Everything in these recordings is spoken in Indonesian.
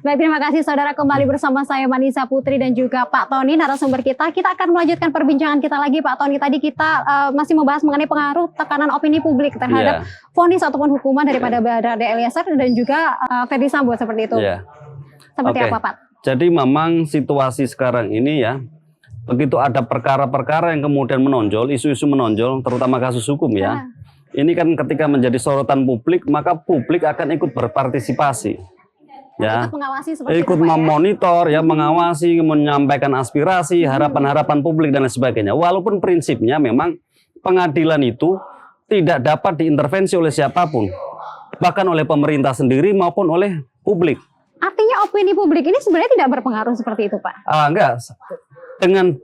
Baik, terima kasih saudara, kembali bersama saya Manisa Putri dan juga Pak Tony narasumber kita. Kita akan melanjutkan perbincangan kita lagi Pak Tony. Tadi kita masih membahas mengenai pengaruh tekanan opini publik terhadap vonis ataupun hukuman daripada Barada Eliezer dan juga Ferdy Sambo seperti itu. Seperti apa Pak? Jadi memang situasi sekarang ini ya, begitu ada perkara-perkara yang kemudian menonjol, isu-isu menonjol, terutama kasus hukum ya. Ini kan ketika menjadi sorotan publik, maka publik akan ikut berpartisipasi. Ya, ikut memonitor, ya, mengawasi, menyampaikan aspirasi, harapan-harapan publik dan lain sebagainya. Walaupun prinsipnya memang pengadilan itu tidak dapat diintervensi oleh siapapun, bahkan oleh pemerintah sendiri maupun oleh publik. Artinya opini publik ini sebenarnya tidak berpengaruh seperti itu, Pak? Enggak. Dengan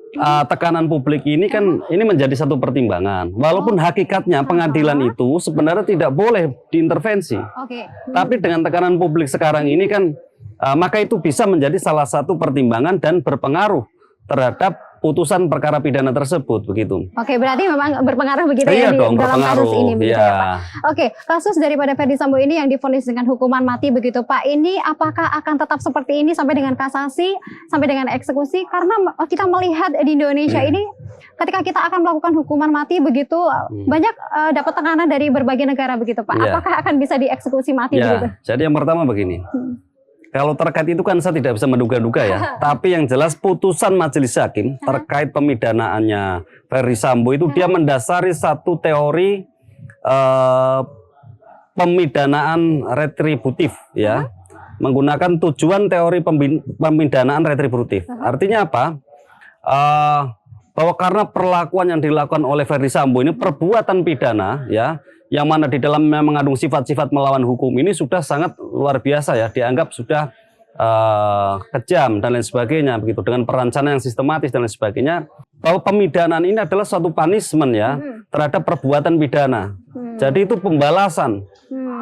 tekanan publik ini kan ini menjadi satu pertimbangan. Walaupun hakikatnya pengadilan itu sebenarnya tidak boleh diintervensi. Tapi dengan tekanan publik sekarang ini kan maka itu bisa menjadi salah satu pertimbangan dan berpengaruh terhadap putusan perkara pidana tersebut begitu. Oke, berarti memang berpengaruh begitu iya ya dong, dalam kasus ini begitu ya Pak. Oke, kasus daripada Ferdy Sambo ini yang divonis dengan hukuman mati begitu Pak. Ini apakah akan tetap seperti ini sampai dengan kasasi, sampai dengan eksekusi? Karena kita melihat di Indonesia ini ketika kita akan melakukan hukuman mati begitu banyak dapat tekanan dari berbagai negara begitu Pak. Apakah akan bisa dieksekusi mati begitu? Jadi yang pertama begini. Kalau terkait itu kan saya tidak bisa menduga-duga ya. Tapi yang jelas putusan majelis hakim terkait pemidanaannya Ferdy Sambo itu dia mendasari satu teori pemidanaan retributif ya. Menggunakan tujuan teori pemidanaan retributif. Artinya apa? Bahwa karena perlakuan yang dilakukan oleh Ferdy Sambo ini perbuatan pidana ya, yang mana di dalamnya mengandung sifat-sifat melawan hukum ini sudah sangat luar biasa ya, dianggap sudah kejam dan lain sebagainya begitu, dengan perencanaan yang sistematis dan lain sebagainya, bahwa pemidanaan ini adalah suatu punishment ya terhadap perbuatan pidana. Jadi itu pembalasan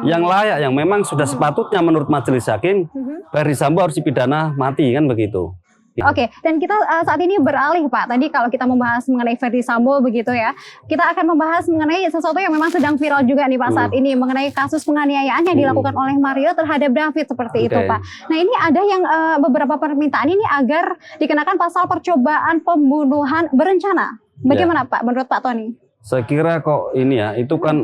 yang layak, yang memang sudah sepatutnya menurut majelis hakim Ferdy Sambo harus dipidana mati kan begitu. Oke, dan kita saat ini beralih Pak. Tadi kalau kita membahas mengenai Ferdy Sambo begitu ya, kita akan membahas mengenai sesuatu yang memang sedang viral juga nih Pak saat ini, mengenai kasus penganiayaan yang dilakukan oleh Mario terhadap David seperti itu Pak. Nah ini ada yang beberapa permintaan ini agar dikenakan pasal percobaan pembunuhan berencana. Bagaimana Pak menurut Pak Tony? Saya kira kok ini ya, itu kan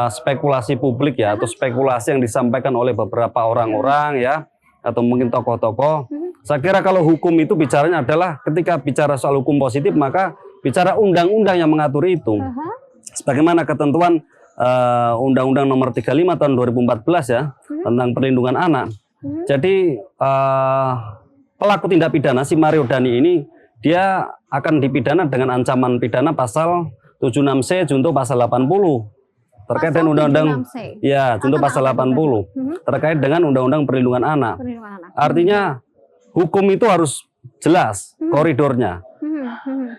spekulasi publik ya, atau spekulasi yang disampaikan oleh beberapa orang-orang ya, atau mungkin tokoh-tokoh. Saya kira kalau hukum itu bicaranya adalah ketika bicara soal hukum positif maka bicara undang-undang yang mengatur itu. Sebagaimana ketentuan Undang-Undang Nomor 35 tahun 2014 ya tentang perlindungan anak. Jadi pelaku tindak pidana si Mario Dani ini dia akan dipidana dengan ancaman pidana pasal 76C junto pasal 80. Terkait dengan undang-undang ya junto pasal 80 terkait dengan undang-undang perlindungan anak. Artinya hukum itu harus jelas koridornya.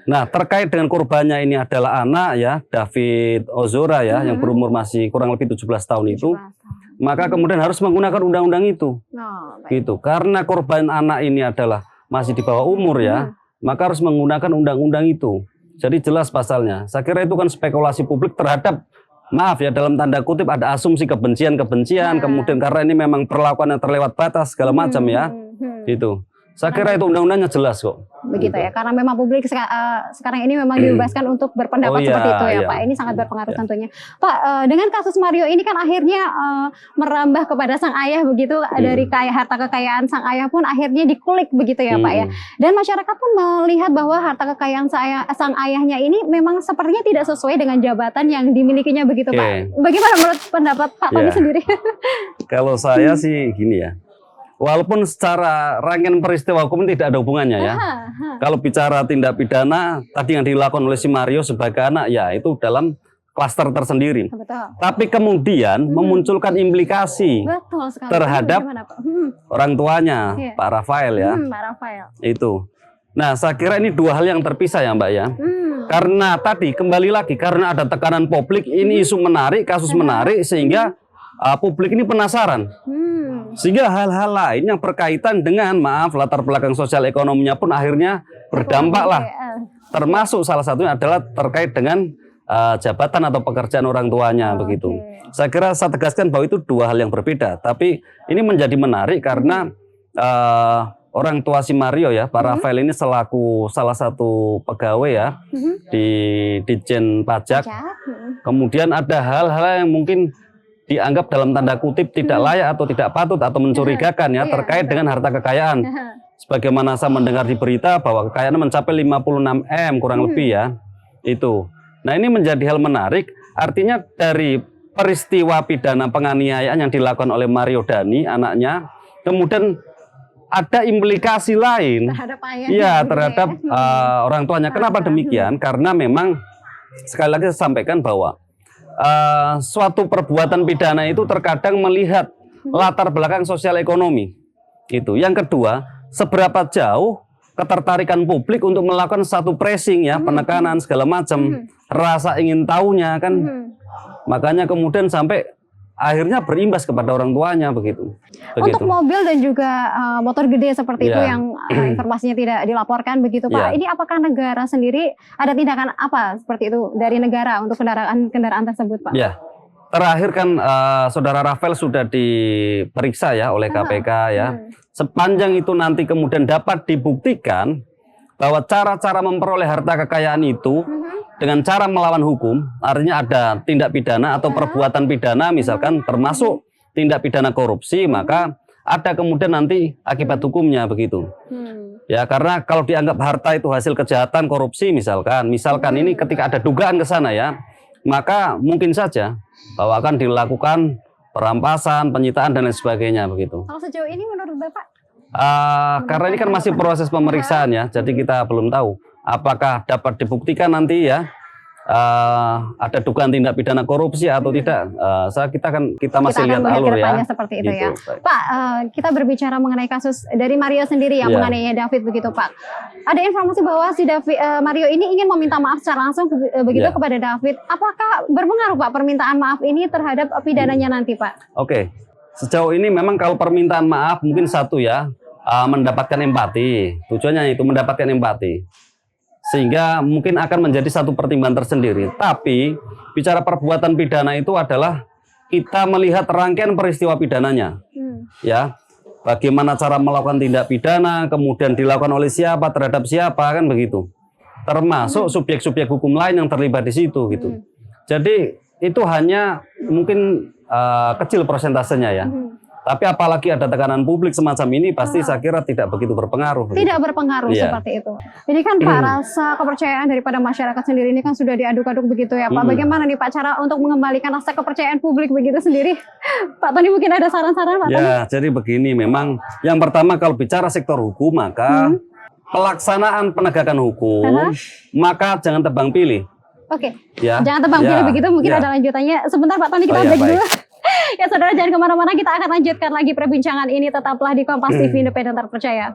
Nah, terkait dengan korbannya ini adalah anak ya, David Ozora ya, yang berumur masih kurang lebih 17 tahun itu, maka kemudian harus menggunakan undang-undang itu. Gitu. Karena korban anak ini adalah masih di bawah umur ya, maka harus menggunakan undang-undang itu. Jadi jelas pasalnya. Saya kira itu kan spekulasi publik terhadap, maaf ya, dalam tanda kutip ada asumsi kebencian, kemudian karena ini memang perlakuan yang terlewat batas segala macam ya. Gitu. Saya kira itu undang-undangnya jelas kok. Begitu ya, karena memang publik sekarang ini memang dibebaskan untuk berpendapat seperti itu ya Pak. Ini sangat berpengaruh tentunya. Pak, dengan kasus Mario ini kan akhirnya merambah kepada sang ayah begitu, dari harta kekayaan sang ayah pun akhirnya dikulik begitu ya Pak ya. Dan masyarakat pun melihat bahwa harta kekayaan sang ayahnya ini memang sepertinya tidak sesuai dengan jabatan yang dimilikinya begitu Pak. Bagaimana menurut pendapat Pak Tony sendiri? Kalau saya sih gini ya. Walaupun secara rangkaian peristiwa hukum tidak ada hubungannya ya. Kalau bicara tindak pidana tadi yang dilakukan oleh si Mario sebagai anak ya itu dalam klaster tersendiri. Tapi kemudian memunculkan implikasi terhadap orang tuanya Pak Rafael ya. Pak Rafael. Itu. Nah, saya kira ini dua hal yang terpisah ya Mbak ya. Karena tadi kembali lagi karena ada tekanan publik, ini isu menarik, kasus menarik sehingga publik ini penasaran. Sehingga hal-hal lain yang berkaitan dengan latar belakang sosial ekonominya pun akhirnya berdampak lah. Termasuk salah satunya adalah terkait dengan jabatan atau pekerjaan orang tuanya begitu. Saya kira saya tegaskan bahwa itu dua hal yang berbeda. Tapi ini menjadi menarik karena orang tua si Mario ya, Pak Rafael ini selaku salah satu pegawai ya di Ditjen Pajak. Kemudian ada hal-hal yang mungkin dianggap dalam tanda kutip tidak layak atau tidak patut atau mencurigakan ya terkait dengan harta kekayaan. Sebagaimana saya mendengar di berita bahwa kekayaannya mencapai 56 M kurang lebih ya. Itu. Nah, ini menjadi hal menarik, artinya dari peristiwa pidana penganiayaan yang dilakukan oleh Mario Dani anaknya, kemudian ada implikasi lain terhadap ayahnya, terhadap orang tuanya. Kenapa demikian? Karena memang sekali lagi saya sampaikan bahwa suatu perbuatan pidana itu terkadang melihat latar belakang sosial ekonomi. Itu. Yang kedua, seberapa jauh ketertarikan publik untuk melakukan satu pressing ya, penekanan segala macam, rasa ingin tahunya kan. Makanya kemudian sampai akhirnya berimbas kepada orang tuanya begitu. Untuk mobil dan juga motor gede seperti itu yang informasinya tidak dilaporkan begitu Pak. Ini apakah negara sendiri ada tindakan apa seperti itu dari negara untuk kendaraan tersebut Pak? Ya, terakhir kan Saudara Rafael sudah diperiksa ya oleh KPK ya. Sepanjang itu nanti kemudian dapat dibuktikan bahwa cara-cara memperoleh harta kekayaan itu dengan cara melawan hukum, artinya ada tindak pidana atau perbuatan pidana misalkan termasuk tindak pidana korupsi, maka ada kemudian nanti akibat hukumnya begitu. Ya, karena kalau dianggap harta itu hasil kejahatan korupsi misalkan ini ketika ada dugaan ke sana ya, maka mungkin saja bahwa akan dilakukan perampasan, penyitaan dan lain sebagainya begitu. Kalau sejauh ini menurut Bapak? Karena ini kan masih proses pemeriksaan ya, jadi kita belum tahu apakah dapat dibuktikan nanti ya ada dugaan tindak pidana korupsi atau tidak. Kita masih lihat alur ya. Seperti itu gitu, ya. Pak, kita berbicara mengenai kasus dari Mario sendiri yang menganiaya David begitu Pak. Ada informasi bahwa si Mario ini ingin meminta maaf secara langsung begitu kepada David. Apakah berpengaruh Pak permintaan maaf ini terhadap pidananya nanti Pak? Oke. Sejauh ini memang kalau permintaan maaf mungkin satu ya, mendapatkan empati. Tujuannya itu mendapatkan empati. Sehingga mungkin akan menjadi satu pertimbangan tersendiri. Tapi bicara perbuatan pidana itu adalah kita melihat rangkaian peristiwa pidananya. Ya. Bagaimana cara melakukan tindak pidana, kemudian dilakukan oleh siapa, terhadap siapa, kan begitu. Termasuk subjek-subjek hukum lain yang terlibat di situ gitu. Jadi itu hanya mungkin kecil persentasenya ya. Tapi apalagi ada tekanan publik semacam ini, pasti saya kira tidak begitu berpengaruh. Tidak berpengaruh seperti itu. Ini kan Pak, rasa kepercayaan daripada masyarakat sendiri ini kan sudah diaduk-aduk begitu ya Pak. Bagaimana nih Pak cara untuk mengembalikan rasa kepercayaan publik begitu sendiri? Pak Tony mungkin ada saran-saran Pak Tony? Ya, jadi begini memang. Yang pertama kalau bicara sektor hukum, maka pelaksanaan penegakan hukum, maka jangan tebang pilih. Oke, jangan tebang pilih begitu, mungkin ada lanjutannya. Sebentar Pak Tony, kita break dulu. Ya saudara, jangan kemana-mana, kita akan lanjutkan lagi perbincangan ini. Tetaplah di Kompas TV Independen Terpercaya.